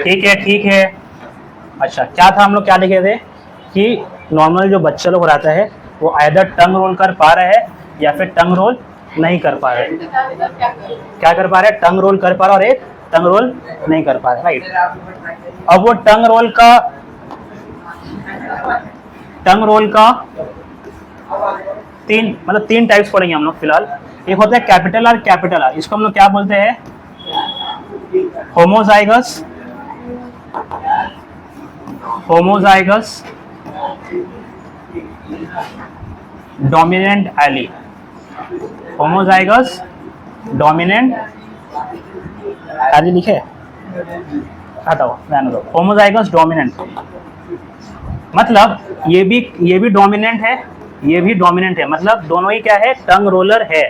ठीक है ठीक है। अच्छा क्या था, हम लोग क्या लिखे थे कि नॉर्मल जो बच्चा लोग रहता है वो आइदर टंग रोल कर पा रहा है या फिर टंग रोल नहीं कर पा रहा है। क्या कर पा रहा है, टंग रोल कर पा रहा है और एक टंग रोल नहीं कर पा रहा है, राइट। अब वो टंग रोल का तीन टाइप्स पढ़ेंगे हम लोग फिलहाल। एक होता है कैपिटल आर, इसको हम लोग क्या बोलते हैं, homozygous dominant allele, homozygous dominant allele लिखे, हटाओ रहने दो, होमोजाइगस डोमिनेंट मतलब ये भी डोमिनेंट है, ये भी डोमिनेंट है, मतलब दोनों ही क्या है, टंग रोलर है।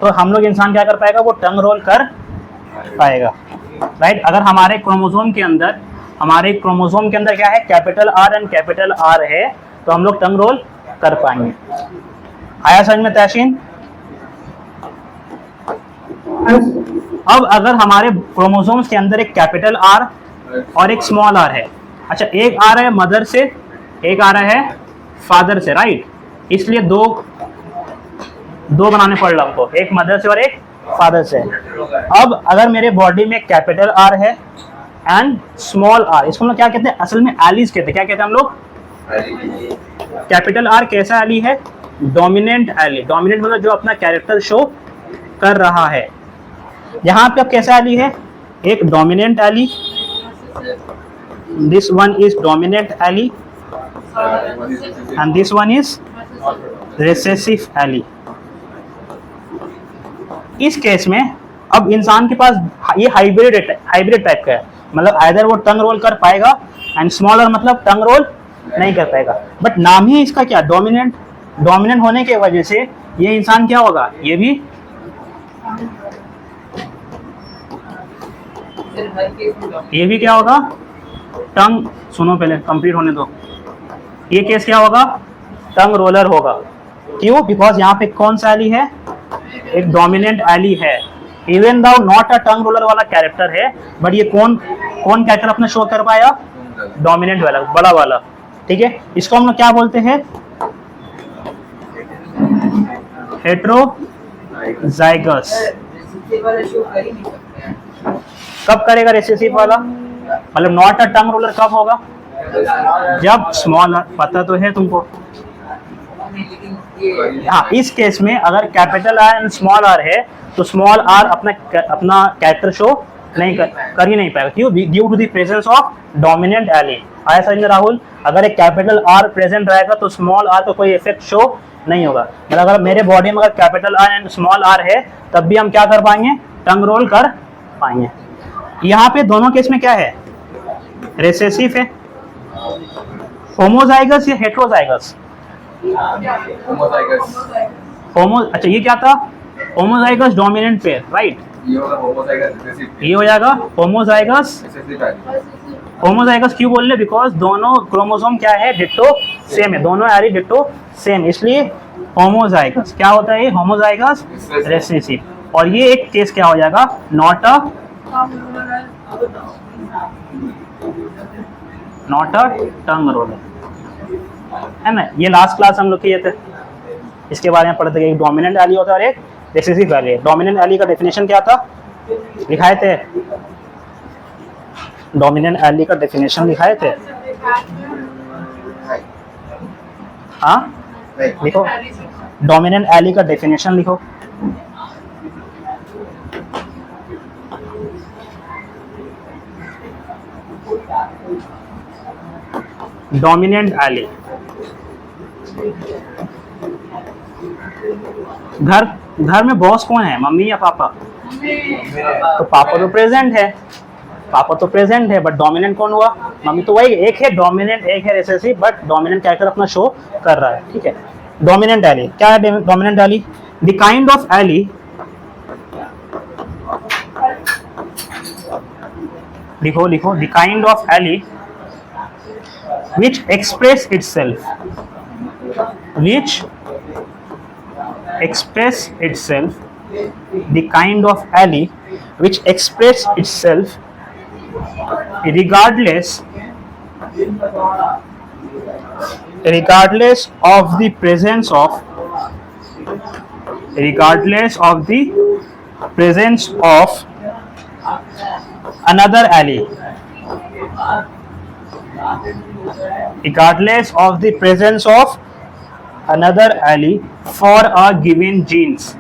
तो हम लोग इंसान क्या कर पाएगा, वो टंग रोल कर पाएगा, राइट। अगर हमारे क्रोमोसोम के अंदर क्या है, capital R and capital R है, तो हम लोग टंग रोल कर पाएंगे। आया समझ में तहसीन? अब अगर हमारे क्रोमोसोम्स के अंदर एक कैपिटल आर और एक स्मॉल आर है, अच्छा एक आ रहा है मदर से, एक आ रहा है फादर से, राइट, इसलिए दो बनाने पड़ रहा हमको, एक मदर से और एक फादर से। अब अगर मेरे बॉडी में कैपिटल आर है एंड स्मॉल आर, इसको हम लोग क्या कहते हैं, असल में एलीज कहते हैं। क्या कहते हैं हम लोग, कैपिटल आर कैसा एली है, डोमिनेंट एली, डोमिनेंट मतलब जो अपना कैरेक्टर शो कर रहा है। यहाँ पे अब कैसा एली है, एक dominant allele, this one is dominant allele and this one is recessive allele. इस केस में अब इंसान के पास ये हाइब्रिड टाइप का है, मतलब आइदर वो टंग रोल कर पाएगा एंड स्मॉलर मतलब टंग रोल नहीं कर पाएगा। बट नाम ही इसका क्या, डोमिनेंट होने की वजह से ये इंसान क्या होगा, ये भी क्या होगा, टंग, सुनो पहले कंप्लीट होने दो, ये केस क्या होगा, टंग रोलर होगा। क्यों, बिकॉज यहाँ पे कौन सा एली है, एक डोमिनेंट एली है, even though not a tongue roller वाला कैरेक्टर है, बट ये कौन कैरेक्टर अपना शो कर पाया, डोमिनेंट वाला, बड़ा वाला, ठीक है। इसको हम लोग क्या बोलते हैं, हेट्रोजाइगस। कब करेगा रिसेसिव वाला, मतलब नॉट अ टंग रोलर कब होगा, जब स्मॉल, पता तो है तुमको, हाँ। इस केस में अगर capital R and small R है तो स्मॉल आर अपना कैरेक्टर शो नहीं कर ही नहीं पाएगा। क्यों, due to the presence of dominant allele. आया समझ में राहुल, अगर एक कैपिटल आर प्रेजेंट रहेगा तो स्मॉल आर को कोई इफेक्ट शो नहीं होगा। मतलब अगर मेरे बॉडी में अगर capital R and small R है तब भी हम क्या कर पाएंगे, टंग रोल कर पाएंगे। यहाँ पे दोनों केस में क्या है, रिसेसिव है, होमोजाइगस या हेट्रोजाइगस, अच्छा ये क्या था, होमोजाइगस डोमिनेंट पेयर, राइट, ये हो जाएगा होमोजाइगस क्यों बोल रहे, बिकॉज दोनों क्रोमोसोम क्या है, डिट्टो सेम है, दोनों एरी डिट्टो सेम, इसलिए होमोजाइगस क्या होता है, होमोजाइगस रिसेसिव। और ये एक केस क्या हो जाएगा, नॉट अ टंग रोलर, है ना। ये लास्ट क्लास हम लोग किए थे, इसके बारे में पढ़ते, एक डोमिनेंट एली होता है और एक रिसेसिव एली है। डोमिनेंट एली का डेफिनेशन क्या था, लिखाए थे, डोमिनेंट एली का डेफिनेशन लिखाए थे, हाँ लिखो, डोमिनेंट एली का डेफिनेशन लिखो। डोमिनेंट एली, घर में बॉस कौन है, मम्मी या पापा, तो पापा तो प्रेजेंट है, बट डोमिनेंट कौन हुआ, मम्मी। तो वही एक है डोमिनेंट, एक है रिसेसिव, बट डोमिनेंट कैरेक्टर अपना शो कर रहा है, ठीक है। डोमिनेंट एली क्या है, dominant allele, the kind of allele लिखो, the kind of allele which express itself the kind of allele which express itself regardless of the presence of another allele, regardless of the presence of another allele for a given genes,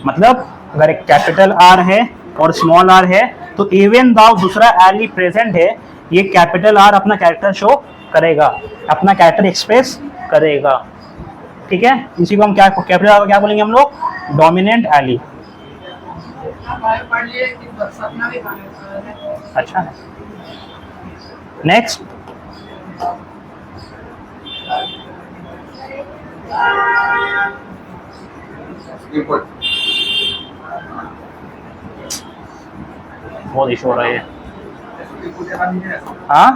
मतलब अगर एक capital R है और small R है तो even दाउ दूसरा Eli present है, ये कैपिटल आर अपना कैरेक्टर शो करेगा, अपना कैरेक्टर एक्सप्रेस करेगा। ठीक है, इसी को हम क्या कैपिटल आर को क्या बोलेंगे हम लोग? Dominant allele. अच्छा है, नेक्स्ट बहुत इशू हो रहा है। हाँ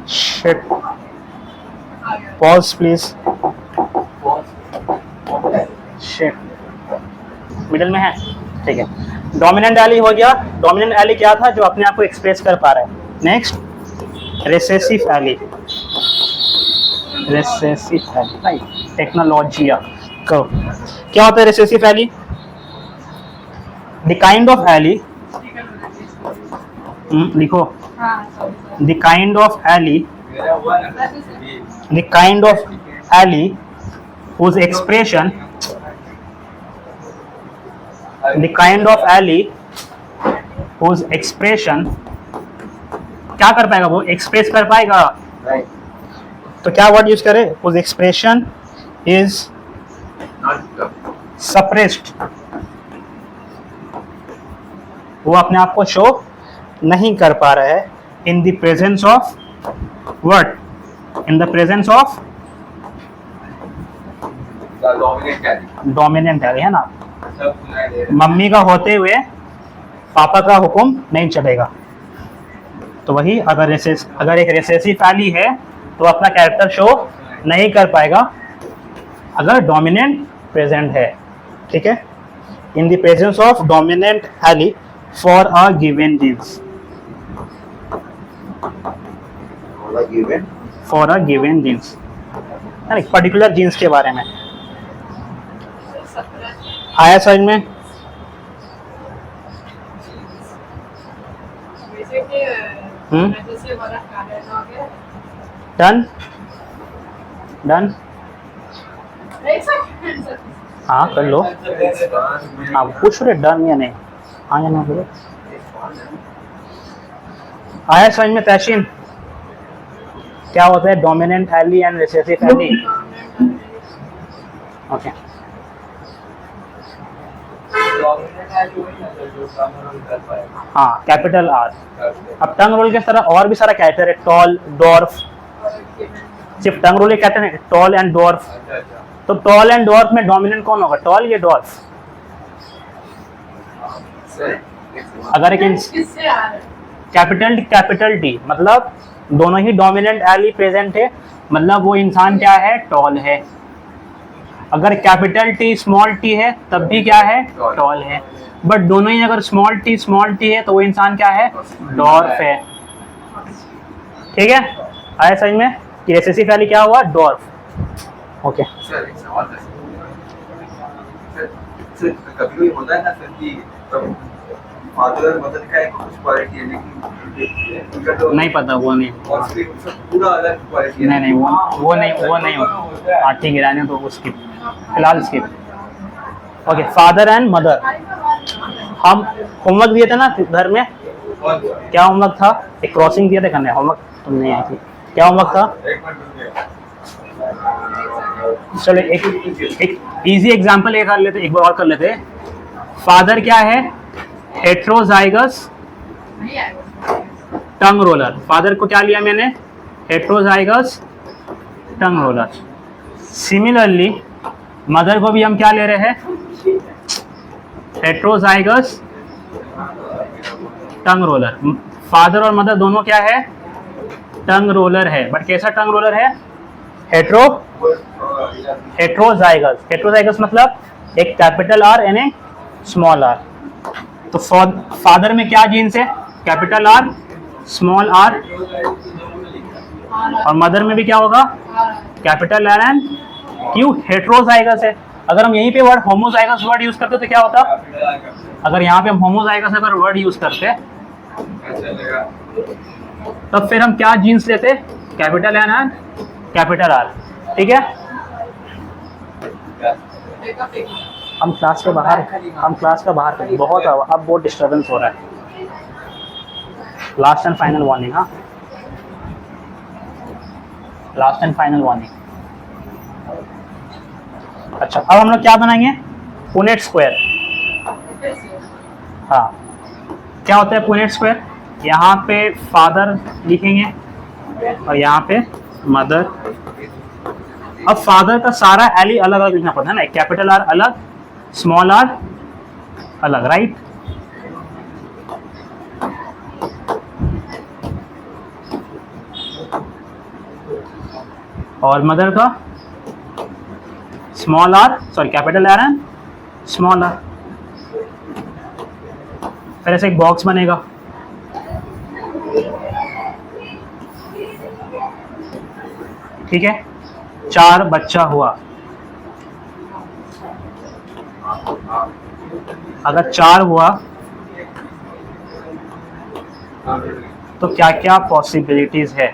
shit, pause please. Shit, middle में है, ठीक है। डोमिनेंट एली हो गया। डोमिनेंट एली क्या था? जो अपने आप को एक्सप्रेस कर पा रहा है। Next recessive allele. Recessive allele, right, टेक्नोलॉजिया को क्या होता है? Recessive allele the kind of allele, लिखो, the kind of allele, the kind of allele whose expression, the kind of allele whose expression क्या कर पाएगा? वो एक्सप्रेस कर पाएगा, right. तो क्या वर्ड यूज करें? whose expression is suppressed, वो अपने आप को शो नहीं कर पा रहा है in the presence of what? in the presence of dominant allele, है ना। मम्मी का होते हुए पापा का हुक्म नहीं चलेगा। तो वही, अगर एक रिसेसिव एली है तो अपना कैरेक्टर शो नहीं कर पाएगा अगर डोमिनेंट प्रेजेंट है। ठीक है, in the presence of dominant allele for a given genes, for a given genes, particular genes के बारे में। आया समझ में? डन डन, हाँ कर लो। हाँ पूछ रहे डन या नहीं? हाँ या नहीं? आया समझ में तहसीन? क्या होता है dominant allele and recessive allele? Okay, हाँ कैपिटल आर। अब टंग रोल के तरह और भी सारा कैरेक्टर है, टॉल, डॉर्फ। सिर्फ टंग रोल कहते हैं टॉल एंड डॉर्फ। तो टॉल एंड डॉर्फ में डोमिनेंट कौन होगा? टॉल या डॉर्फ? अगर एक कैपिटल टी, मतलब दोनों ही डोमिनेंट एली प्रेजेंट है, मतलब वो इंसान क्या है? टॉल है। अगर कैपिटल टी स्मॉल टी है तब भी क्या है? टॉल है। बट दोनों ही अगर स्मॉल टी है तो वो इंसान क्या है? डॉर्फ है। ठीक है, आया समझ में कि रिसेसिव एली क्या हुआ? डॉर्फ। ओके, कभी होता है ना सर कि फादर और मदर का एक कुछ क्वालिटी है लेकिन तो नहीं पता, वो नहीं, पूरा अलग क्वालिटी है। नहीं वो नहीं होता। हाँ ठीक है, रहने तो वो स्किप, फिलहाल skip. Okay, father and mother. हम होमवर्क दिए थे ना घर में, क्या होमवर्क था? एक क्रॉसिंग दिया था करने, होमवर्क तुम नहीं आई थी। क्या होमवर्क था? चलो एक इजी एग्जांपल एक कर लेते, एक बार और कर लेते। फादर क्या है? Heterozygous tongue roller. फादर को क्या लिया मैंने? Heterozygous tongue roller. Similarly mother को भी हम क्या ले रहे हैं? Heterozygous tongue roller. फादर और मदर दोनों क्या है? टंग रोलर है, बट कैसा टंग रोलर है? हेट्रोजाइगस। हेट्रोजाइगस मतलब एक capital R and a small R. तो फादर में क्या जीन्स है? कैपिटल आर स्मॉल आर, और मदर में भी क्या होगा? कैपिटल आर एंड क्यों? हेट्रोजाइगस है। अगर हम यहीं पे वर्ड होमोजाइगस वर्ड यूज करते तो क्या होता? अगर यहाँ पे हम होमोजाइगस अगर वर्ड यूज करते तब फिर हम क्या जीन्स लेते? Capital N and capital R. ठीक है, हम क्लास के बाहर बहुत अब बहुत डिस्टर्बेंस हो रहा है। Last and final warning. हाँ, लास्ट एंड फाइनल वार्निंग। अच्छा, अब हम लोग क्या बनाएंगे? Punnett square. हाँ, क्या होता है पुनेट स्क्वायर? यहाँ पे फादर लिखेंगे और यहाँ पे मदर। अब फादर का सारा एल अलग अलग लिखना पड़ता है ना, कैपिटल आर अलग, स्मॉल आर अलग, राइट? और मदर का small R, sorry capital R and small R. फिर ऐसे एक बॉक्स बनेगा। ठीक है, 4 बच्चा हुआ। अगर 4 हुआ तो क्या क्या पॉसिबिलिटीज है?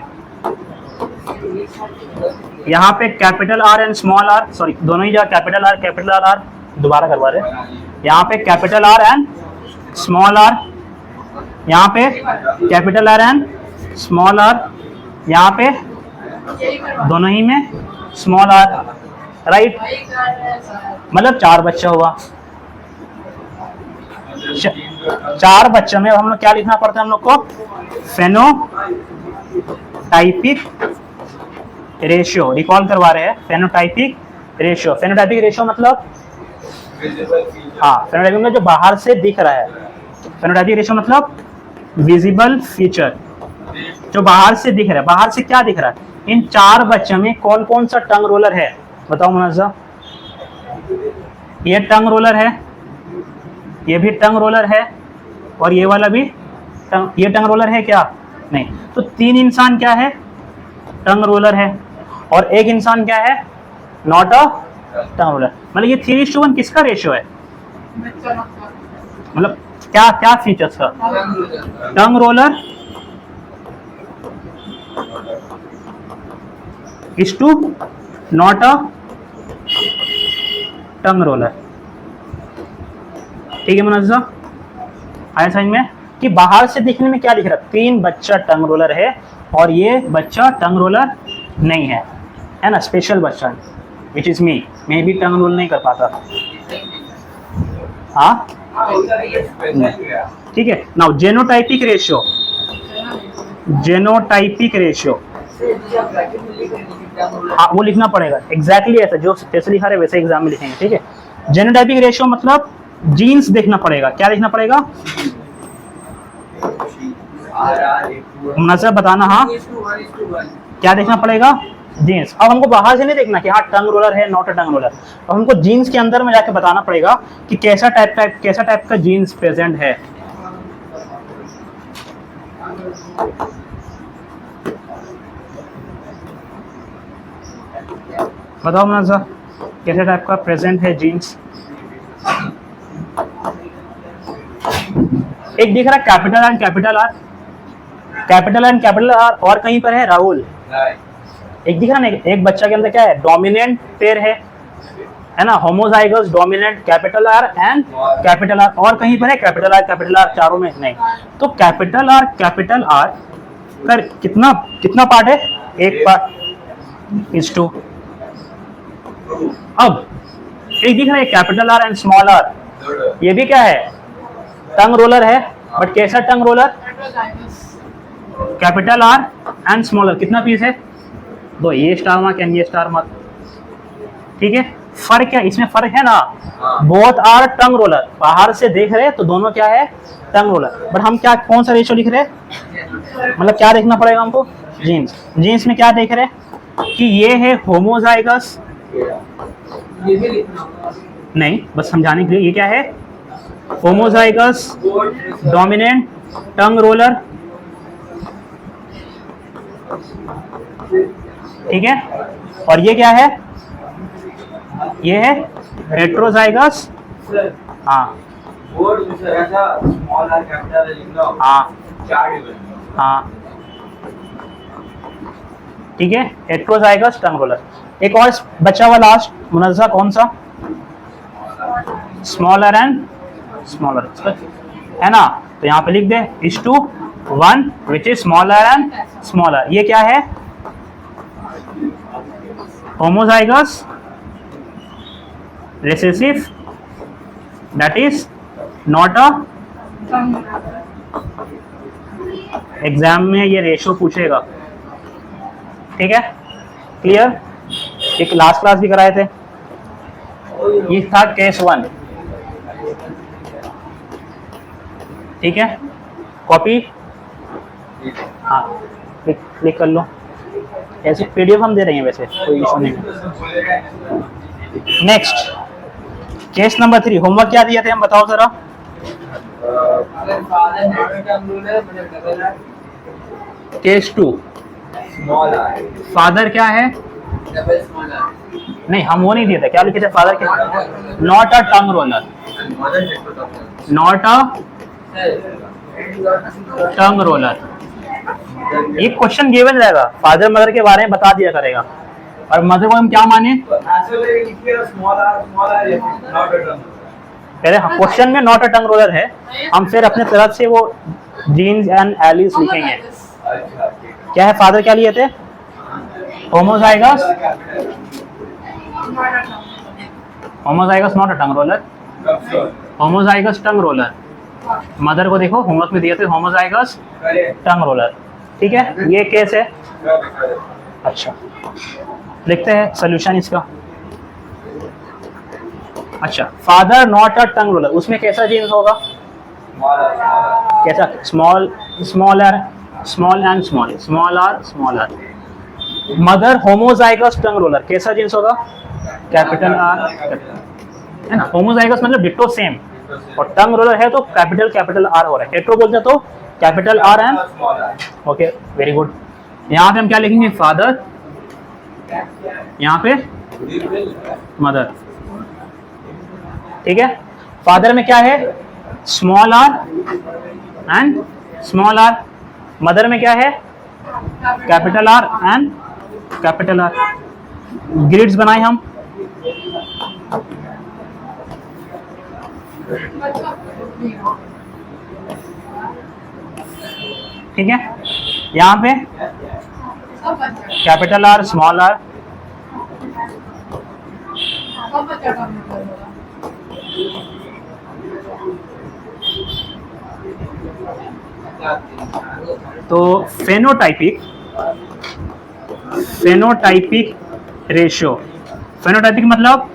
यहाँ पे capital R and small R, sorry दोनों ही जगह कैपिटल आर दोबारा करवा रहे। यहाँ पे capital R and small R, यहाँ पे capital R and small R, यहाँ पे दोनों ही में स्मॉल आर, राइट? मतलब 4 बच्चा हुआ। 4 बच्चों में हम लोग क्या लिखना पड़ता है? हम लोग को फेनोटाइपिक रेशियो रिकॉल करवा रहे हैं। फेनोटाइपिक रेशियो मतलब हाँ, फेनोटाइपिक में जो बाहर से दिख रहा है। फेनोटाइपिक रेशियो मतलब विजिबल फीचर, जो बाहर से दिख रहा है। बाहर से क्या दिख रहा है? इन 4 बच्चों में कौन कौन सा टंग रोलर है? बताओ मुनज़्ज़म। ये टंग रोलर है, ये भी टंग रोलर है, और ये वाला भी ये टंग रोलर है क्या? नहीं। तो 3 इंसान क्या है? टंग रोलर है, और एक इंसान क्या है? Not a tongue roller. मतलब ये 3:1 किसका रेशियो है? मतलब क्या क्या फीचर्स का? Tongue roller is to not a tongue roller. ठीक है मुनज़्ज़म, आया समझ में? कि बाहर से दिखने में क्या दिख रहा है? 3 बच्चा टंग रोलर है, और ये बच्चा टंग रोलर नहीं है, है ना? स्पेशल बच्चा, विच इज मी। मैं भी टंग रोल नहीं कर पाता। हाँ, ठीक है। नाउ जेनोटाइपिक रेशियो, हाँ वो लिखना पड़ेगा एग्जैक्टली ऐसा जो जैसे लिखा है वैसे एग्जाम में लिखेंगे। ठीक है, जेनोटाइपिक रेशियो मतलब जीन्स देखना पड़ेगा। क्या देखना पड़ेगा? मुनज़्ज़म बताना। हाँ, क्या देखना पड़ेगा? जीन्स। अब हमको बाहर से नहीं देखना कि हाँ टंग रोलर है, नॉट अ टंग रोलर। अब हमको जीन्स के अंदर में जाके बताना पड़ेगा कि कैसा टाइप का जीन्स प्रेजेंट है। बताओ मुनज़्ज़म, कैसे टाइप का प्रेजेंट है जीन्स? एक दिख रहा है कैपिटल एंड कैपिटल आर, और कहीं पर है राहुल। एक दिख रहा ना, एक बच्चा के अंदर क्या है? डोमिनेंट पेयर है ना? Homozygous dominant capital R and capital are, और कहीं पर है कैपिटल आर चारों में नहीं। तो कैपिटल आर का कितना पार्ट है? एक पार्ट इज 2। अब एक दिख रहा है capital R and small r, ये भी क्या है? टंग रोलर है, बट कैसा tongue roller? Capital R and small r. कितना पीस है? 2। ये स्टार मार्क एंड ये स्टार मार्क। ठीक है, फर्क है, इसमें फर्क है ना। हाँ। बोथ आर टंग रोलर, बाहर से देख रहे तो दोनों क्या है, टंग रोलर। बट हम क्या, कौन सा रेशियो लिख रहे हैं, मतलब क्या देखना पड़ेगा हमको, जीन्स। जीन्स में क्या देख रहे हैं कि ये है होमोजाइगस, ये भी लिखना नहीं बस समझाने के लिए, ये क्या है, होमोजाइगस डोमिनेंट टंग रोलर, ठीक है। और ये क्या है, ये है हेट्रोजाइगस, सर हाँ बोर्ड में सर ऐसा स्मॉल आर कैपिटल लिखना हो, हाँ 4 डिवीजन। हाँ, ठीक है, हेट्रोजाइगस टंग रोलर। एक और बचा हुआ लास्ट मुनज़्ज़ा कौन सा, स्मॉलर एंड स्मॉलर, है ना। तो यहाँ पे लिख दे is to 1 which is smaller and smaller. ये क्या है, homozygous recessive, that is not a, exam में ये रेशियो पूछेगा, ठीक है, क्लियर। एक लास्ट क्लास भी कराए थे, ये था केस 1, ठीक है। कॉपी, हाँ क्लिक कर लो, ऐसे पीडीएफ हम दे रहे हैं, वैसे कोई इशू नहीं है। नेक्स्ट केस नंबर 3, होमवर्क क्या दिया थे हम बताओ जरा। अगर फादर नेटवर्क रूल है मतलब डबल है, केस 2, स्मॉल आर फादर क्या है, डबल स्मॉल है, नहीं हम वो नहीं दिए थे, क्या लिखे थे फादर के, not a tongue roller, mother heterozygous. Not a sir tongue roller. ये क्वेश्चन गिवन रहेगा, फादर मदर के बारे में बता दिया करेगा, और मदर को हम क्या माने, ऐसे लिखिए small R not a term. पहले क्वेश्चन में नॉट अ टंग रोलर है, हम फिर अपने तरफ से वो जीन्स एंड एलिस लिखेंगे। अच्छा ठीक है। क्या है, फादर क्या लिए थे, homozygous, homozygous not a tongue roller, homozygous tongue roller. Mother को देखो होमवर्क में दिए थे होमोजाइगस टंग रोलर, ठीक है। ये केस है, अच्छा लिखते हैं सोल्यूशन इसका। अच्छा, father not a tongue roller, उसमें कैसा जीन्स होगा, कैसा, small, smaller, small and small, small R smaller. Mother homozygous tongue roller, कैसा जीन्स होगा, कैपिटल आर, है ना। होमोजाइगस मतलब डिट्टो सेम, और टंग रोलर है तो कैपिटल कैपिटल आर हो रहा है, हेट्रो बोलते तो capital R and, okay very good. यहाँ पे हम क्या लिखेंगे, फादर, यहाँ पे मदर, ठीक है। फादर में क्या है, small R and small R, mother में क्या है, capital R and capital R. Grids बनाए हम, ठीक है। यहाँ पे कैपिटल आर स्मॉल आर, तो फेनोटाइपिक, फेनोटाइपिक रेशियो, फेनोटाइपिक मतलब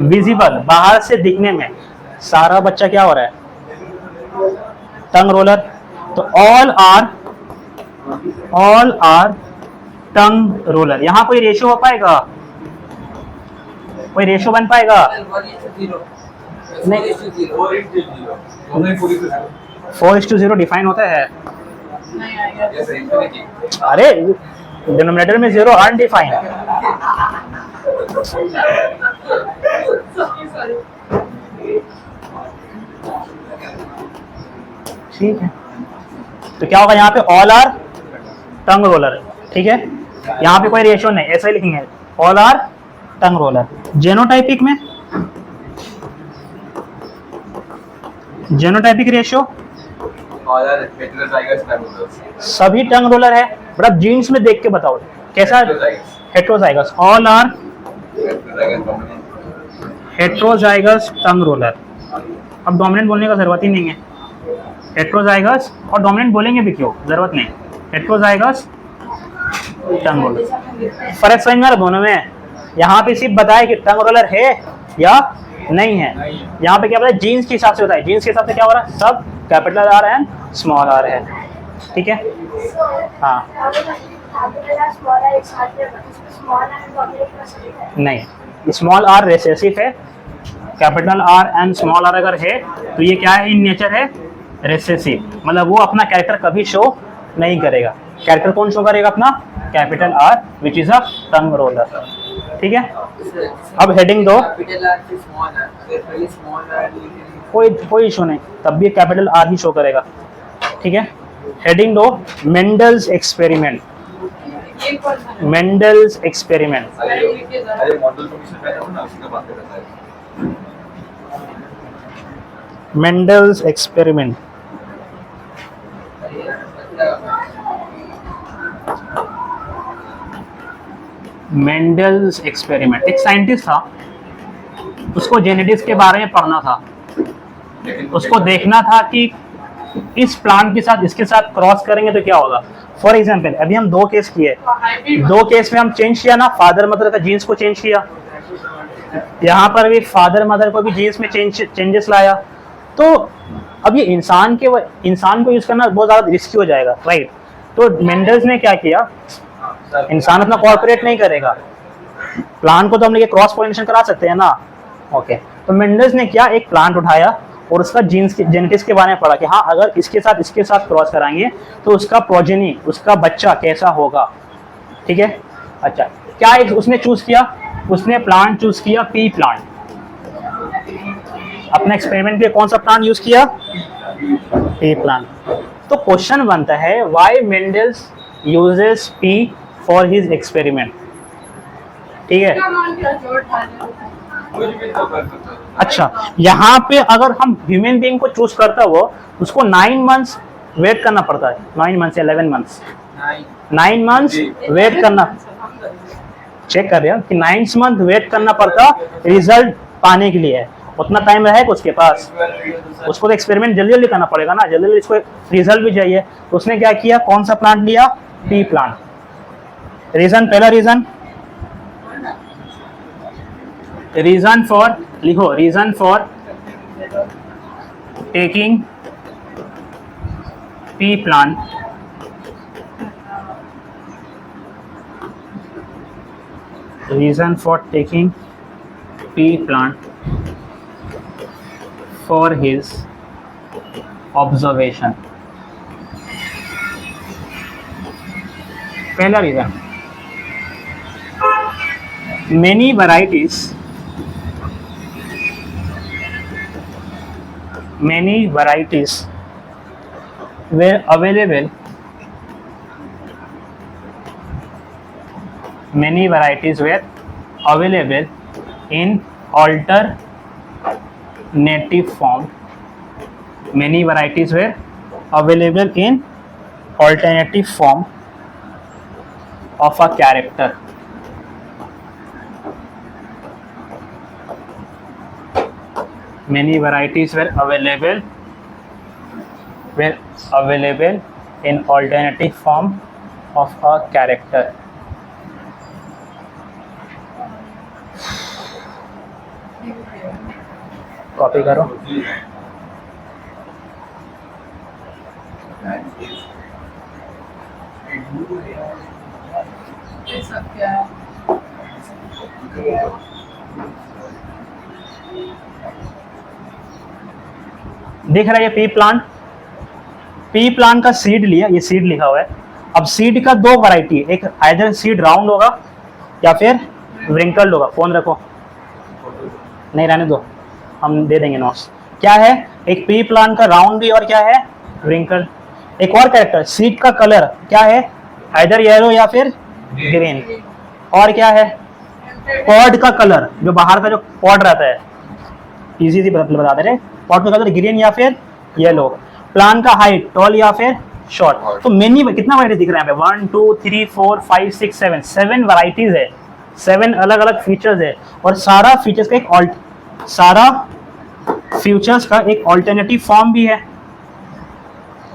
विजिबल, बाहर से दिखने में सारा बच्चा क्या हो रहा है, टंग रोलर। तो ऑल आर टंग रोलर। यहाँ कोई रेशियो हो पाएगा, कोई रेशियो बन पाएगा, 4:0 डिफाइन होता है, अरे डिनोमिनेटर में 0 अनडिफाइंड, ठीक है। तो क्या होगा, यहाँ पे ऑल आर टंग रोलर, ठीक है। यहाँ पे कोई रेशियो नहीं, ऐसा ही लिखेंगे, all are tongue roller. Genotypic में, जेनोटाइपिक रेशियो सभी टंग रोलर है, बट अब जीन्स में देख के बताओ कैसा, heterozygous, all are heterozygous tongue roller. अब डोमिनेंट बोलने का जरूरत ही नहीं है, हेट्रोजाइगस, और डोमिनेंट बोलेंगे भी क्यों, जरूरत नहीं, हेट्रोजाइगस टंग रोलर। फर्क समझ में आ रहा दोनों में, यहाँ पे सिर्फ बताया कि टंग रोलर है या नहीं है। यहाँ पे क्या बताया, जीन्स के हिसाब से बताया, जीन्स के हिसाब से क्या हो रहा है, सब capital R and small R है। ठीक है, हाँ नहीं, स्मॉल आर रेसेसिव है, capital R and small R अगर है तो ये क्या है, इन नेचर है रेसेसिव, मतलब वो अपना कैरेक्टर कभी शो नहीं करेगा। कैरेक्टर कौन शो करेगा अपना, capital R which is a tongue roller. ठीक है, अब हेडिंग दो, कैपिटल आर से स्मॉल आर, अगर पहले स्मॉल आर कोई इशू नहीं, तब भी कैपिटल आर ही शो करेगा। ठीक है, हेडिंग दो, मेंडल्स एक्सपेरिमेंट। मेंडल्स एक्सपेरिमेंट, अरे मॉडल कमीशन पहले हो ना, उसी का बात कर रहा है। Mendel's experiment. मेंडल्स एक्सपेरिमेंट, एक साइंटिस्ट था, उसको जेनेटिक्स के बारे में पढ़ना था, उसको देखना था कि इस प्लांट के साथ इसके साथ क्रॉस करेंगे तो क्या होगा। फॉर एग्जाम्पल अभी हम 2 केस किए, 2 केस में हम चेंज किया ना, फादर मदर का जीन्स को चेंज किया, यहाँ पर भी फादर मदर को भी जीन्स में चेंजेस लाया। तो अब ये इंसान को यूज करना बहुत ज्यादा रिस्की हो जाएगा, राइट। तो मेंडल्स ने क्या किया, इंसान अपना कॉर्पोरेट नहीं करेगा, प्लांट को तो हम ये क्रॉस पॉलिनेशन करा सकते हैं ना। ओके, तो मेंडल्स ने क्या, एक प्लांट उठाया और उसका जेनेटिक्स के बारे में पढ़ा कि हाँ अगर इसके साथ क्रॉस कराएंगे तो उसका प्रोजेनी, उसका बच्चा कैसा होगा। ठीक है, अच्छा क्या उसने चूज किया, उसने प्लांट चूज किया पी प्लांट। अपने एक्सपेरिमेंट के कौन सा प्लांट यूज किया, पी प्लांट। तो क्वेश्चन बनता है why Mendel's uses P for his experiment. ठीक है, कुछ भी तो कर सकते हो। अच्छा यहाँ पे अगर हम ह्यूमन बीइंग को चूज करता हो उसको 9 मंथ्स वेट करना पड़ता है, 9 मंथ्स या 11 मंथ्स, 9 मंथ्स वेट करना, चेक कर रहे हो कि 9 मंथ वेट करना पड़ता रिजल्ट पाने के लिए। उतना टाइम रहेगा उसके पास, उसको तो एक्सपेरिमेंट जल्दी जल्दी करना पड़ेगा ना, जल्दी जल्दी इसको रिजल्ट भी चाहिए। तो उसने क्या किया, कौन सा प्लांट लिया, पी प्लांट। रीजन, पहला रीजन फॉर, लिखो reason for taking pea plant, reason for taking pea plant for his observation। पहला reason, many varieties were available, many varieties were available in alternative form, many varieties were available in alternative form of a character। Many varieties were available in alternative form of a character। Copy करो। ऐसा क्या है? देख रहा है ये P plant का seed लिया, ये सीड लिखा हुआ है। अब सीड का 2 वैरायटी है, एक आइदर सीड राउंड होगा या फिर व्रिंकल्ड होगा। फोन रखो, नहीं रहने दो, हम दे देंगे नोट्स। क्या है, एक पी प्लांट का राउंड भी और क्या है, व्रिंकल। एक और कैरेक्टर, सीड का कलर क्या है, आइदर येलो या फिर ग्रीन। और क्या है, पॉड का कलर, जो बाहर का जो पॉड रहता है, इजी सी बता दे रहे, पॉड का कलर ग्रीन या फिर येलो। प्लांट का हाइट, टॉल या फिर शॉर्ट। तो मेनी, कितना वैरायटी दिख रहा है यहाँ पे, 1 2 3 4 5 6 7 वैरायटीज है, 7 अलग अलग फीचर्स है। और सारा फीचर्स का एक ऑल्टरनेटिव फॉर्म भी है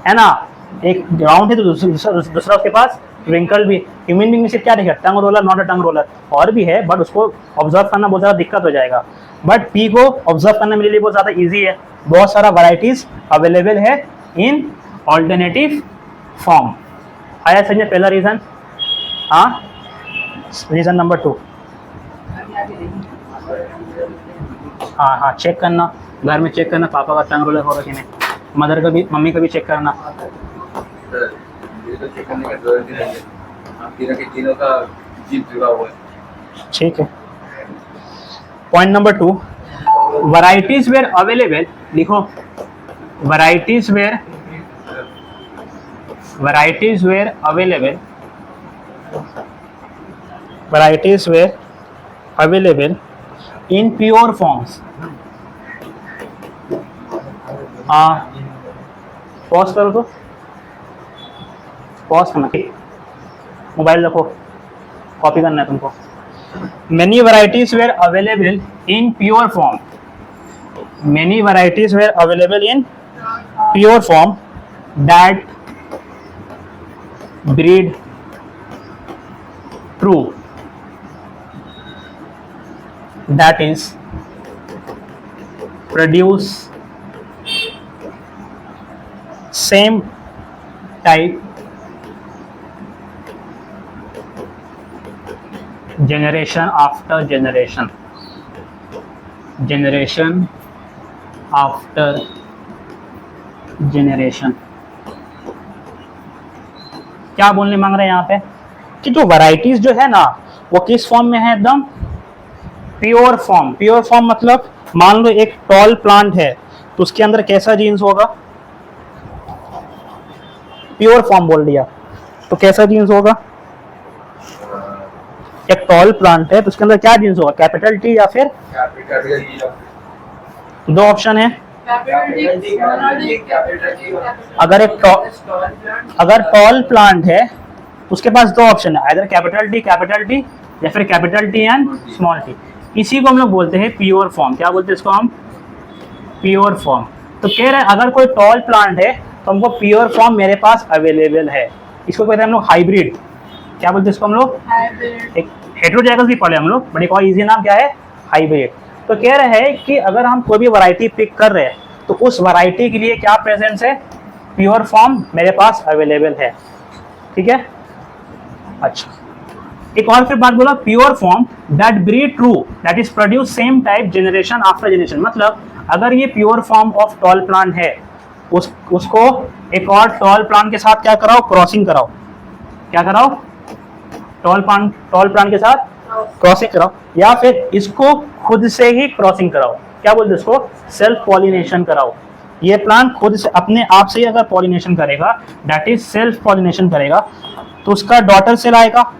ना। एक राउंड है तो दूसरा उसके पास ट्विंकल भी, ह्यूमन बीइंग में सिर्फ क्या देखा, tongue roller, not a tongue roller, और भी है बट उसको ऑब्जर्व करना बहुत ज़्यादा दिक्कत हो जाएगा। बट पी को ऑब्जर्व करना मेरे लिए बहुत ज़्यादा ईजी है, बहुत सारा वराइटीज अवेलेबल है इन ऑल्टरनेटिव फॉर्म। आया समझे पहला रीज़न। हाँ, रीज़न नंबर 2। हाँ हाँ, चेक करना, घर में चेक करना पापा का टंग रोलर होगा कि नहीं, मदर का भी, मम्मी का भी चेक करना। सर, ये तो चेक करने का जरूरत ही नहीं है, हम तीनों के तीनों का जीप जुड़ा हुआ है। ठीक है। Point number 2, varieties were available, लिखो varieties were available, varieties were available in pure forms. Pause करो, तो पॉज करना, मोबाइल रखो, कॉपी करना है तुमको। Many varieties were available in pure form. Many varieties were available in pure form that breed true. That is, produce same type generation after generation, generation after generation। क्या बोलने मांग रहे हैं यहाँ पे कि जो वैरायटीज जो है ना वो किस फॉर्म में है, एकदम प्योर फॉर्म। प्योर फॉर्म मतलब मान लो एक टॉल प्लांट है तो उसके अंदर कैसा जीन्स होगा, प्योर फॉर्म बोल दिया तो कैसा जीन्स होगा। एक टॉल प्लांट है तो उसके अंदर क्या जीन्स होगा, कैपिटल टी या फिर, दो ऑप्शन है। अगर एक अगर टॉल प्लांट है उसके पास दो ऑप्शन है, इधर कैपिटल टी या फिर capital T and small T. इसी को हम लोग बोलते हैं प्योर फॉर्म। क्या बोलते हैं इसको हम, प्योर फॉर्म। तो कह रहे हैं अगर कोई टॉल प्लांट है तो हमको प्योर फॉर्म मेरे पास अवेलेबल है, इसको कहते हैं हम लोग हाइब्रिड। क्या बोलते हैं इसको हम लोग, एक हेटेरोजाइगस भी पढ़े हम लोग, बट एक और इजी नाम क्या है, हाइब्रिड। तो कह रहे हैं कि अगर हम कोई भी वैरायटी पिक कर रहे हैं तो उस वैरायटी के लिए क्या प्रेजेंस है, प्योर फॉर्म मेरे पास अवेलेबल है। ठीक है, अच्छा एक और फिर बात बोला, pure form that breed true, that is produce same type generation after generation. मतलब अगर ये pure form of tall plant है उसको एक और टॉल प्लांट के साथ क्या कराओ, क्रॉसिंग कराओ। क्या कराओ, टॉल प्लांट के साथ क्रॉसिंग कराओ, या फिर इसको खुद से ही क्रॉसिंग कराओ। क्या बोलते हैं इसको, सेल्फ पॉलिनेशन कराओ। ये प्लांट खुद से अपने आप से ही अगर पॉलिनेशन करेगा, दैट इज सेल्फ पॉलिनेशन करेगा, तो उसका डॉटर सेल आएगा,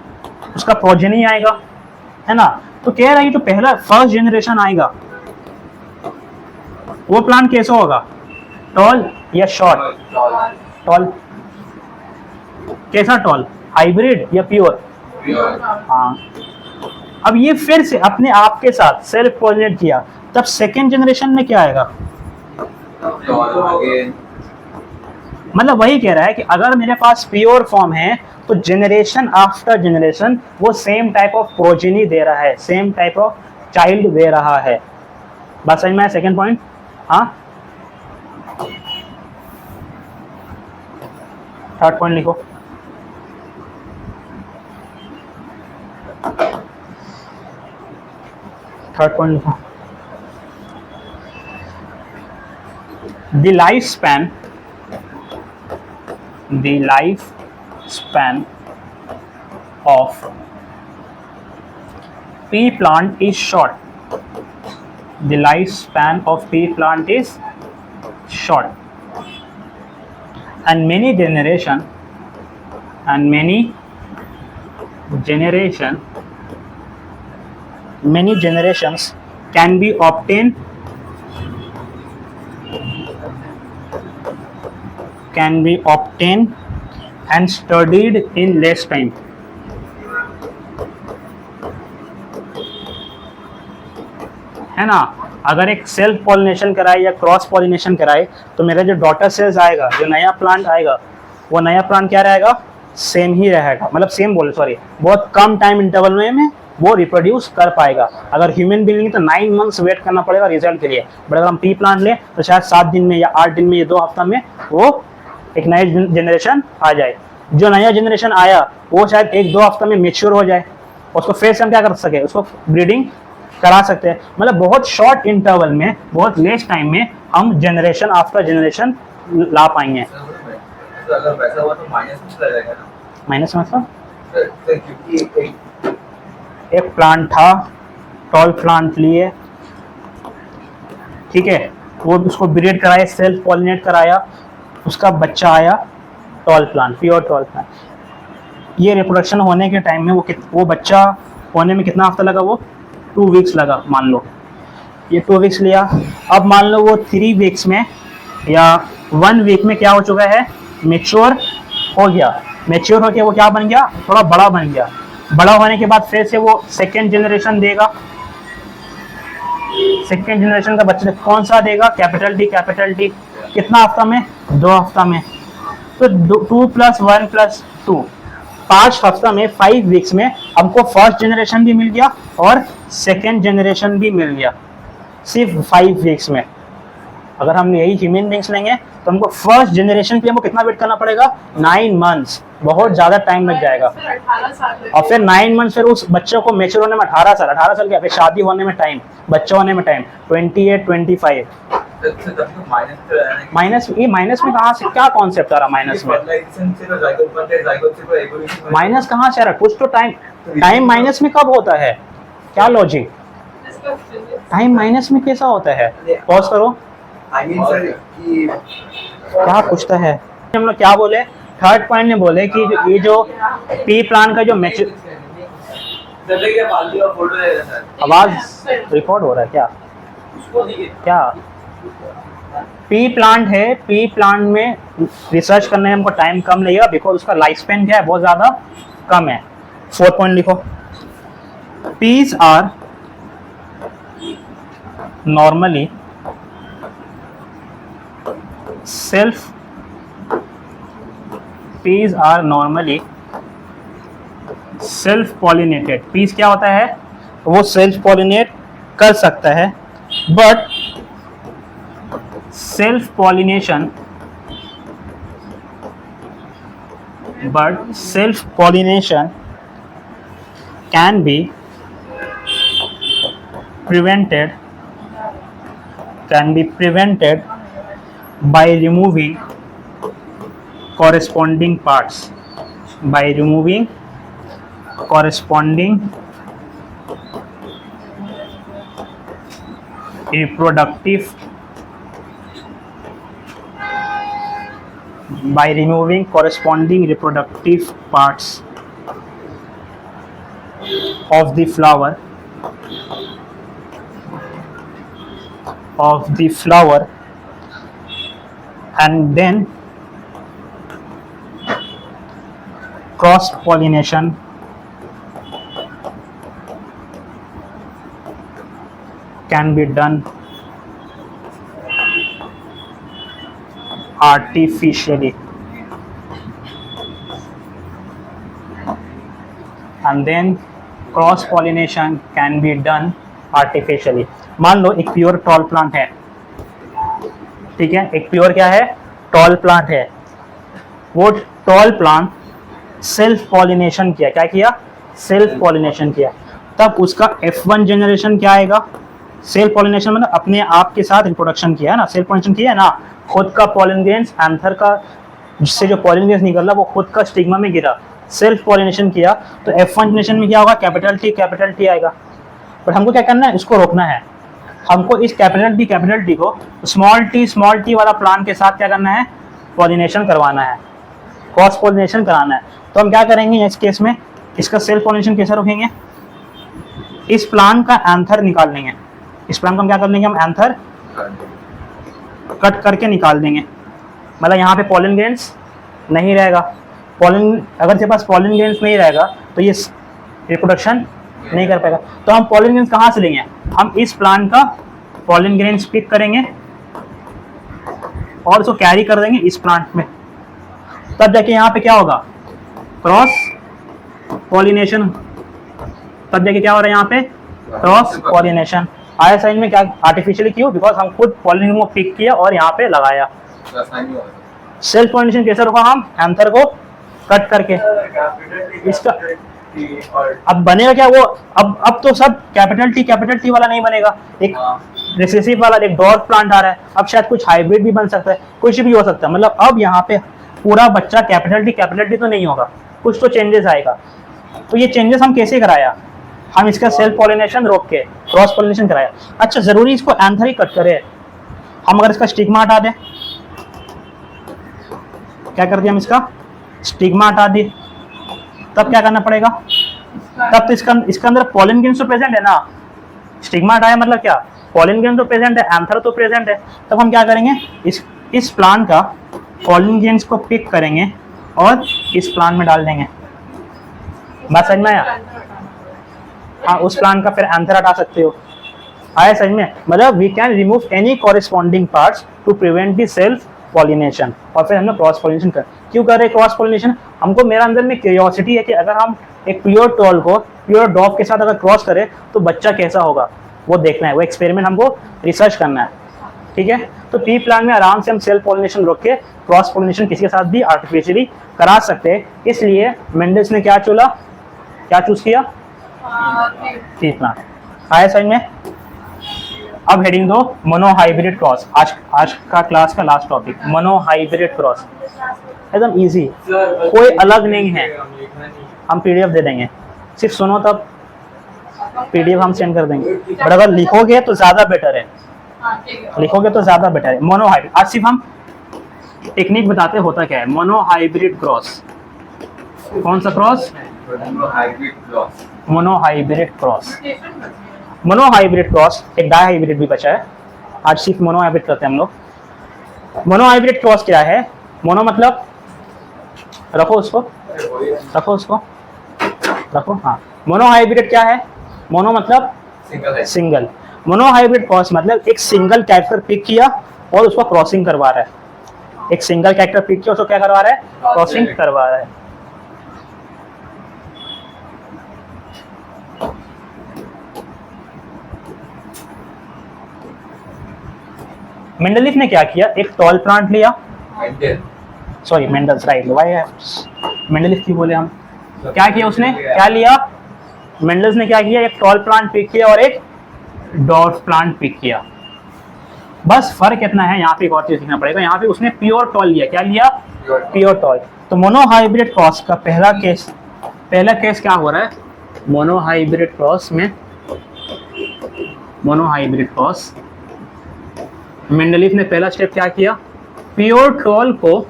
उसका प्रोजेनी आएगा, है ना। तो कह रहा है जो पहला फर्स्ट जनरेशन आएगा वो प्लांट कैसा होगा, टॉल या शॉर्ट, टॉल। कैसा टॉल, हाइब्रिड या प्योर, हाँ। अब ये फिर से अपने आप के साथ सेल्फ पॉलिनेट किया, तब सेकेंड जनरेशन में क्या आएगा, मतलब वही कह रहा है कि अगर मेरे पास प्योर फॉर्म है तो जनरेशन आफ्टर जनरेशन वो सेम टाइप ऑफ प्रोजेनी दे रहा है, सेम टाइप ऑफ चाइल्ड दे रहा है। बात समझ में आया, सेकेंड पॉइंट। हाँ, थर्ड पॉइंट लिखो। थर्ड पॉइंट लिखो, the lifespan of pea plant is short. The lifespan of pea plant is short, and many generations can be obtained and studied in less time. है ना, अगर एक self pollination कराए या cross pollination कराए तो मेरा जो डॉटर सेल्स आएगा, जो नया प्लांट आएगा, वो नया प्लांट क्या रहेगा, सेम ही रहेगा, मतलब सेम बोले सॉरी, बहुत कम टाइम इंटरवल में वो रिप्रोड्यूस कर पाएगा। अगर ह्यूमन बीइंग तो 9 मंथ्स वेट करना पड़ेगा रिजल्ट के लिए, बट अगर हम पी प्लांट लें तो शायद 7 दिन में या 8 दिन में या 2 हफ्ता में वो एक नया जनरेशन आ जाए। जो नया जनरेशन आया वो शायद 1-2 हफ्ता में मेच्योर हो जाए, उसको फिर से हम क्या कर सके, उसको ब्रीडिंग करा सकते हैं। मतलब बहुत शॉर्ट इंटरवल में, बहुत लेस टाइम में हम जनरेशन आफ्टर जनरेशन ला पाएंगे। तो अगर वैसा हुआ तो माइनस में चला जाएगा ना। माइनस मतलब क्योंकि एक प्लांट था, टॉल प्लांट लिए, ठीक है, वो उसको ब्रीड कराया, सेल्फ पॉलिनेट कराया, उसका बच्चा आया, tall plant, pure tall plant. ये रिप्रोडक्शन होने के टाइम में वो बच्चा होने में कितना हफ्ता लगा, वो 2 वीक्स लगा मान लो। ये 2 वीक्स लिया, अब मान लो वो 3 वीक्स में या 1 वीक में क्या हो चुका है, मेच्योर हो गया। मेच्योर होकर वो क्या बन गया, थोड़ा बड़ा बन गया। बड़ा होने के बाद फिर से वो सेकेंड जनरेशन देगा। सेकेंड जनरेशन का बच्चा कौन सा देगा, कैपिटल टी। कितना हफ्ता में, 2 हफ्ता में। तो 2 + 1 + 2, 5 हफ्ता में, 5 वीक्स में हमको फर्स्ट जनरेशन भी मिल गया और सेकेंड जनरेशन भी मिल गया, सिर्फ 5 वीक्स में। अगर हम यही ह्यूमन बींग्स लेंगे तो हमको फर्स्ट जनरेशन के लिए हमको कितना वेट करना पड़ेगा, 9 मंथ्स, बहुत ज़्यादा टाइम लग जाएगा। और फिर 9 मंथ्स, फिर उस बच्चे को मेच्योर होने में 18 साल क्या, फिर शादी होने में टाइम, बच्चा होने में टाइम, 28, 25। माइनस, ये माइनस में कहाँ से, क्या कॉन्सेप्ट आ रहा माइनस में, माइनस कहाँ से आ रहा, कुछ तो टाइम माइनस में कब होता है, क्या लॉजिक, टाइम माइनस में कैसा होता है, पॉज करो। क्या पूछता है, हम लोग क्या बोले, थर्ड पॉइंट में बोले कि ये जो पी प्लांट का जो आवाज रिकॉर्ड हो रहा है क्या पी प्लांट है, पी प्लांट में रिसर्च करने में हमको टाइम कम लगेगा, बिकॉज उसका लाइफ स्पेन क्या है, बहुत ज़्यादा कम है। 4 पॉइंट लिखो, peas are normally peas are normally self pollinated। peas क्या होता है, वो सेल्फ पॉलिनेट कर सकता है, but self pollination can be prevented by removing corresponding parts, reproductive parts of the flower and then cross pollination can be done artificially, मान लो एक pure tall plant है, ठीक है, एक प्योर क्या है, टॉल प्लांट है। वो टॉल प्लांट सेल्फ पॉलिनेशन किया, क्या किया, सेल्फ पॉलिनेशन किया, तब उसका F1 जनरेशन क्या आएगा, सेल्फ पॉलिनेशन मतलब अपने आप के साथ रिप्रोडक्शन किया है ना, सेल्फ पॉलिनेशन किया है ना, खुद का पॉलन ग्रेन्स एंथर का, जिससे जो पॉलन ग्रेन्स निकला वो खुद का स्टिग्मा में गिरा, सेल्फ पॉलिनेशन किया, तो F1 जनरेशन में क्या होगा, कैपिटल टी आएगा। बट हमको क्या करना है, इसको रोकना है, हमको इस कैपिटल टी को स्मॉल टी वाला प्लांट के साथ क्या करना है, पॉलिनेशन करवाना है, क्रॉस पॉलिनेशन कराना है। तो हम क्या करेंगे इस केस में, इसका सेल्फ पॉलिनेशन कैसे रोकेंगे, इस प्लांट का एंथर निकाल लेंगे, इस प्लांट को हम क्या कर लेंगे, हम एंथर कट करके निकाल देंगे, मतलब यहाँ पे पॉलन ग्रेन्स नहीं रहेगा। अगर तेरे पास पॉलन ग्रेन्स नहीं रहेगा तो ये रिप्रोडक्शन नहीं कर पाएगा। तो हम पॉलन ग्रेन्स कहाँ से लेंगे, हम इस प्लांट का पॉलन ग्रेन्स पिक करेंगे और उसको कैरी कर देंगे इस प्लांट में, तब जाके यहाँ पे क्या होगा, क्रॉस पॉलिनेशन, तब जाके क्या हो रहा है यहाँ पे क्रॉस पॉलिनेशन। आया साइन में क्या आर्टिफिशियली क्यों? बिकॉज हम खुद पॉलिनेशन को पिक किया और यहाँ पे लगाया। सेल्फ पॉलिनेशन कैसे रोका? हम एंथर को कट करके। इसका अब बनेगा क्या वो? अब तो सब कैपिटल टी वाला नहीं बनेगा, एक रिसेसिव वाला, एक डॉट प्लांट आ रहा है। अब शायद कुछ हाइब्रिड भी बन सकता है, कुछ भी हो सकता है। मतलब अब यहाँ पे पूरा बच्चा कैपिटल टी तो नहीं होगा, कुछ तो चेंजेस आएगा। तो ये चेंजेस हम कैसे कराया? हम इसका सेल्फ पॉलिनेशन रोक के क्रॉस पॉलिनेशन कराया। अच्छा, जरूरी इसको एंथर ही कट करे? हम अगर इसका स्टिग्मा हटा दें, क्या कर दिया हम? इसका स्टिग्मा हटा दी, तब क्या करना पड़ेगा? तब तो इसका अंदर पॉलन ग्रेन्स तो प्रेजेंट है ना। स्टिग्मा हटाया मतलब क्या? पॉलन ग्रेन तो प्रेजेंट है, एंथर तो प्रेजेंट है। तब हम क्या करेंगे? इस प्लांट का पॉलन ग्रेन्स को पिक करेंगे और इस प्लांट में डाल देंगे। बात समझ में आया? हाँ, उस प्लांट का फिर एंथर हटा सकते हो। आया समझ में? मतलब we can remove any corresponding parts to prevent the self pollination. और फिर हमने क्रॉस पॉलिनेशन कर क्यों कर रहे हैं? क्रॉस पॉलिनेशन हमको, मेरा अंदर में क्यूरियोसिटी है कि अगर हम एक प्योर टॉल को प्योर डॉग के साथ अगर क्रॉस करें तो बच्चा कैसा होगा, वो देखना है, वो एक्सपेरिमेंट हमको रिसर्च करना है। ठीक है, तो पी प्लांट में आराम से हम सेल्फ पॉलिनेशन रोक के क्रॉस पॉलिनेशन किसी के साथ भी आर्टिफिशियली करा सकते हैं। इसलिए मेंडल्स ने क्या चूज किया? P plant. आया समझ में? अब हेडिंग दो, मोनोहाइब्रिड क्रॉस। आज का क्लास का लास्ट टॉपिक, मोनोहाइब्रिड क्रॉस। एकदम इजी, कोई अलग नहीं है। हम पीडीएफ दे देंगे, सिर्फ सुनो, तब पीडीएफ हम सेंड कर देंगे। बट अगर लिखोगे तो ज़्यादा बेटर है, लिखोगे तो ज़्यादा बेटर है। मोनोहाइब्रिड, आज सिर्फ हम टेक्निक बताते होता क्या है। मोनोहाइब्रिड क्रॉस, कौन सा cross? Monohybrid cross. Monohybrid cross, एक डाइहाइब्रिड भी बचा है। आज सिर्फ मोनोहाइब्रिड करते हैं हम लोग। मोनोहाइब्रिड क्रॉस क्या है? मोनो मतलब, रखो उसको, हाँ। मोनोहाइब्रिड क्या है? मोनो मतलब सिंगल। मोनोहाइब्रिड क्रॉस मतलब एक सिंगल कैरेक्टर पिक किया और उसको क्रॉसिंग करवा रहा है। एक सिंगल कैरेक्टर पिक किया, उसको क्या करवा रहा है? क्रॉसिंग करवा रहा है। मेंडलीफ ने क्या किया? एक टॉल प्लांट लिया, sorry Mendel's, right, why Mendeleev की बोले हम। क्या किया उसने? क्या लिया? मेंडल्स ने क्या किया? एक टॉल प्लांट पिक किया और एक डॉर्फ प्लांट पिक किया। बस फर्क इतना है, यहाँ पे एक और चीज सीखना पड़ेगा। यहाँ पे उसने प्योर टॉल लिया। क्या लिया? Pure tall. तो मोनोहाइब्रिड क्रॉस का पहला केस क्या हो रहा है? मोनोहाइब्रिड क्रॉस मेंडलीफ ने पहला स्टेप क्या किया? प्योर टॉल को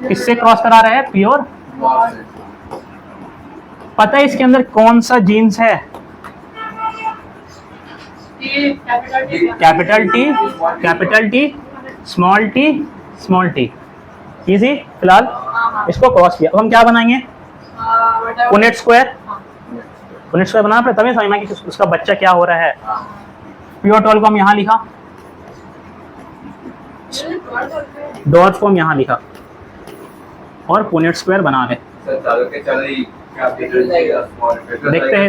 किससे क्रॉस करा रहा है? प्योर। पता है इसके अंदर कौन सा जीन्स है? Capital T, small T. Easy. फिलहाल इसको क्रॉस किया। अब हम क्या बनाएंगे? पुनेट स्क्वायर बनाना पड़े, तभी समझना कि उसका बच्चा क्या हो रहा है। प्योर टॉल को हम यहाँ लिखा, डॉट को हम यहाँ लिखा और पुनेट स्क्वायर बना रहे।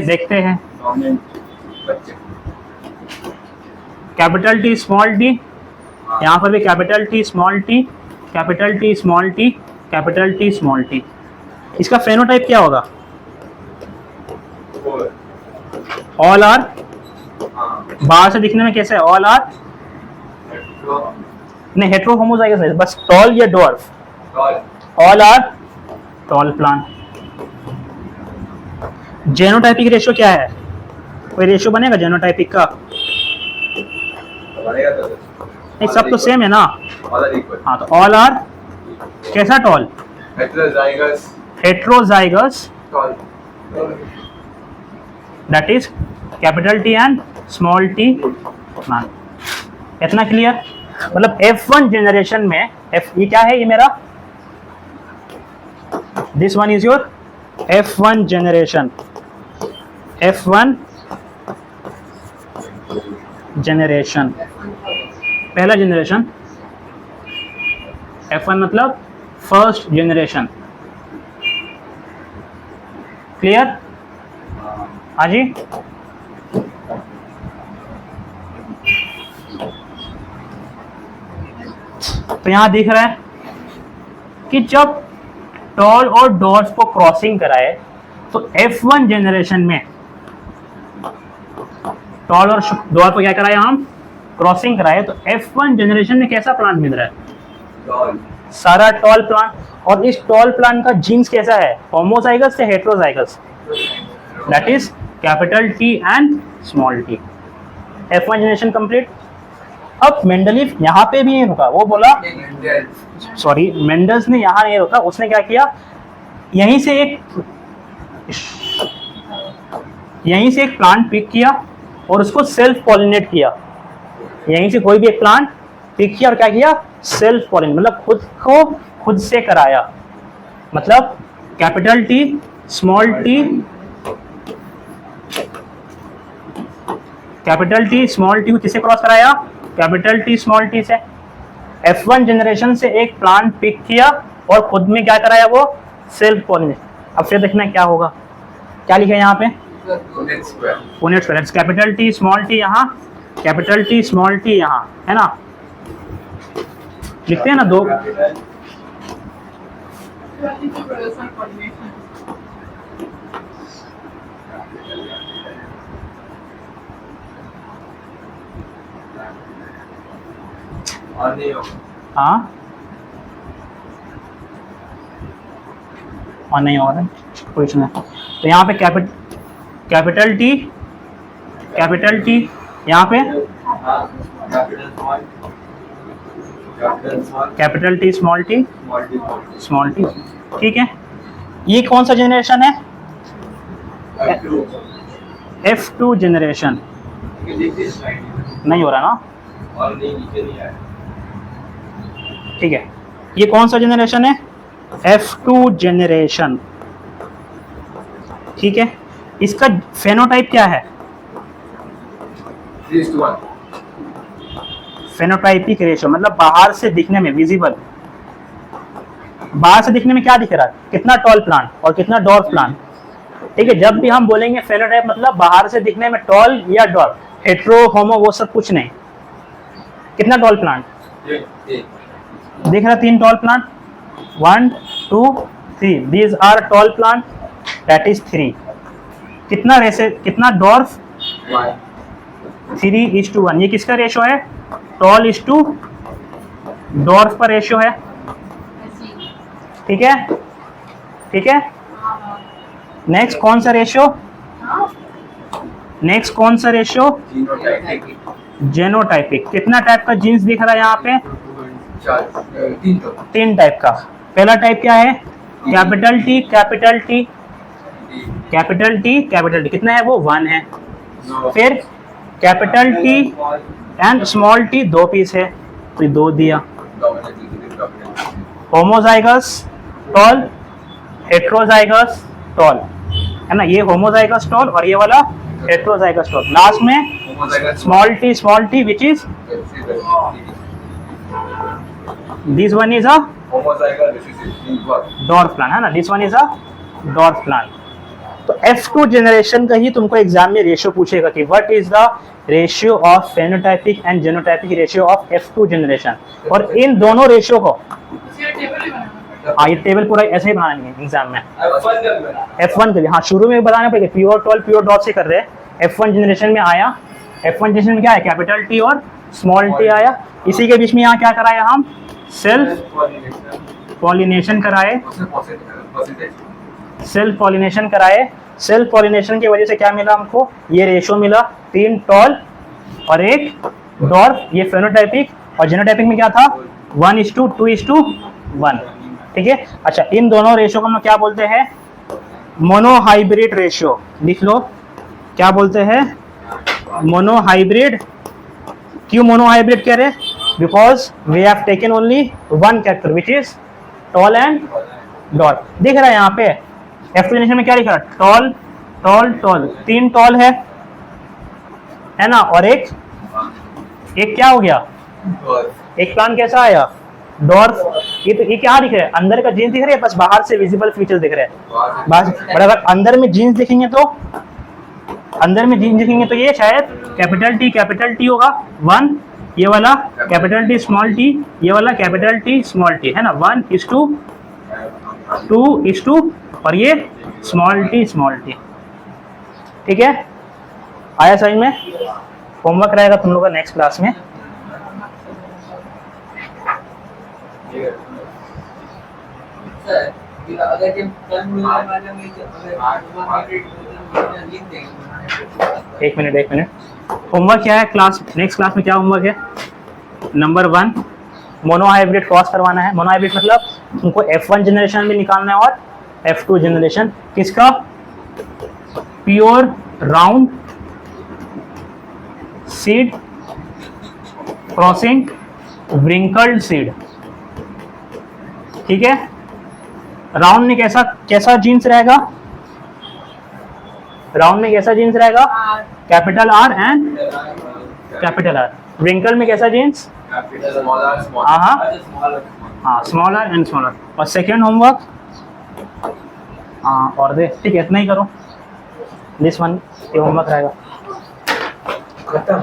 देखते हैं। कैपिटल टी स्मॉल टी, यहाँ पर भी capital T small T, capital T small T, capital T small T. इसका फेनोटाइप क्या होगा? ऑल आर, बाहर से दिखने में कैसे है? ऑल आर नहीं, हेट्रो होमोजाइगस है, बस टॉल या dwarf. All are tall plant. Genotypic ratio क्या है? कोई रेशियो बनेगा जेनोटाइपिक का? नहीं, सब तो सेम है ना। हाँ, तो ऑल आर कैसा tall? Heterozygous, that is capital T and small T plant. इतना क्लियर? मतलब F1 जनरेशन में ये क्या है? ये मेरा, this one is your F1 generation. F1 generation, पहला जनरेशन। F1 मतलब फर्स्ट जनरेशन। क्लियर? हाँ जी, तो यहां दिख रहा है कि जब टॉल और डॉर्फ को क्रॉसिंग कराए तो F1 जनरेशन में टॉल और डॉर्फ को क्या कराया हम, क्रॉसिंग कराए, तो F1 जनरेशन में कैसा प्लांट मिल रहा है? टॉल। सारा टॉल प्लांट। और इस टॉल प्लांट का जीन्स कैसा है, होमोजाइगस या heterozygous? That is capital T and small t। F1 generation complete. अब मेंडलीफ यहाँ पे भी नहीं रुका, वो बोला सॉरी मेंडल्स ने यहाँ नहीं रुका, उसने क्या किया, यहीं से एक प्लांट पिक किया और उसको सेल्फ पॉलिनेट किया। यहीं से कोई भी एक प्लांट पिक किया और क्या किया, सेल्फ पॉलिनेट, मतलब खुद से कराया। मतलब capital T small t, capital T small t को किससे क्रॉस कराया, कैपिटल T स्मॉल t से। F1 जनरेशन से एक प्लांट पिक किया और खुद में क्या कराया, वो सेल्फ पॉलिनेट। अब फिर देखना क्या होगा, क्या लिखा है यहाँ पे, Punnett square, capital T small t यहाँ, कैपिटल T स्मॉल t यहाँ, है ना, लिखते हैं ना दो। हाँ और नहीं होगा कोई सुना। तो यहाँ पे कैपिटल T यहाँ पे कैपिटल T स्मॉल t, ठीक है। ये कौन सा जनरेशन है, F2 जनरेशन। नहीं हो रहा ना, ठीक है। ये कौन सा जनरेशन है, F2 जनरेशन, ठीक है। इसका फेनोटाइप क्या है, फेनोटाइपिक रेशियो, मतलब बाहर से दिखने में, विजिबल, बाहर से दिखने में क्या दिख रहा है, कितना टॉल प्लांट और कितना डॉर्फ प्लांट, ठीक है। जब भी हम बोलेंगे फेनोटाइप मतलब बाहर से दिखने में टॉल या डॉर्फ, हेट्रो होमो वो सब कुछ नहीं। कितना टॉल प्लांट दिख रहा, 3 tall plant, 1 2 3, these are tall plant, that is 3। कितना डॉर्फ, 3:1। ये किसका रेशो है, टॉल इज टू डॉर्फ का रेशियो है, ठीक है, ठीक है। नेक्स्ट कौन सा रेशियो, नेक्स्ट कौन सा रेशियो, जेनोटाइपिक। कितना टाइप का जीन्स दिख रहा है यहाँ पे, 3 टाइप का। पहला टाइप क्या है, capital T capital T capital T capital T, कितना है वो, 1 है। फिर capital T and small t 2 piece है, तो 2 दिया। होमोजाइगस टॉल, हेट्रोजाइगस टॉल, है ना, ये होमोजाइगस टॉल और ये वाला हेट्रोजाइगस टॉल। लास्ट में small t which is this one is a dwarf plant, है ना, this one is a dwarf plant. तो F2 जनरेशन का ही तुमको एग्जाम में रेशियो पूछेगा कि what is the ratio of phenotypic and जेनोटाइपिक ratio of F2 generation. और इन दोनों रेशियो को, हाँ ये टेबल पूरा ऐसे ही बनाना है एग्जाम में, F1 के लिए, हाँ शुरू में बताना पड़ेगा, प्योर टॉल प्योर डॉट से कर रहे हैं। F1 जनरेशन में आया, F1 जनरेशन में क्या है, कैपिटल T और स्मॉल t आया। इसी के बीच में यहाँ क्या कराया, हम सेल्फ पॉलिनेशन कराए, सेल्फ पॉलिनेशन कराए। सेल्फ पॉलिनेशन की वजह से क्या मिला हमको, ये रेशो मिला, 3 टॉल और 1 डॉर्फ। ये फेनोटाइपिक, और जेनोटाइपिक में क्या था, 1:2:1, ठीक है। अच्छा, इन दोनों रेशो को हम क्या बोलते हैं, मोनोहाइब्रिड रेशियो। लिख लो, क्या बोलते हैं, मोनोहाइब्रिड। क्यों मोनोहाइब्रिड कह रहे, because we have taken only 1 character which is tall and dwarf. दिख रहा है यहाँ पे F2 जनरेशन में क्या लिखा है, टॉल टॉल टॉल, 3 टॉल है ना, और एक क्या हो गया, एक प्लांट कैसा आया, डॉर्फ, ये क्या दिख रहा है, अंदर का जीन्स दिख रहा है, बस बाहर से विजिबल फीचर दिख रहे हैं बस। बट अगर अंदर में जीन्स दिखेंगे तो, अंदर में जीन्स दिखेंगे तो ये शायद कैपिटल टी होगा 1, ये वाला कैपिटल टी स्मॉल टी, ये वाला कैपिटल टी स्मॉल टी, है ना, 1:2, 2:2, और ये स्मॉल टी। ठीक है, आया समझ में? होमवर्क रहेगा तुम लोग का नेक्स्ट क्लास में। सर अगर जब कल मिलने वाले में एक मिनट, होमवर्क क्या है क्लास, नेक्स्ट क्लास में क्या होमवर्क है? नंबर 1 मोनोहाइब्रिड क्रॉस करवाना है। मोनोहाइब्रिड मतलब तुमको F1 जनरेशन भी निकालना है और F2 जनरेशन, किसका? Pure round seed crossing wrinkled seed. ठीक है, राउंड में कैसा जीन्स रहेगा? राउंड में कैसा जीन्स रहेगा? Capital R and capital R। Wrinkle में कैसा जीन्स? हाँ, small r and small r। और सेकेंड होमवर्क, हाँ और दे, ठीक है, इतना ही करो, दिस वन ये होमवर्क रहेगा। खत्म।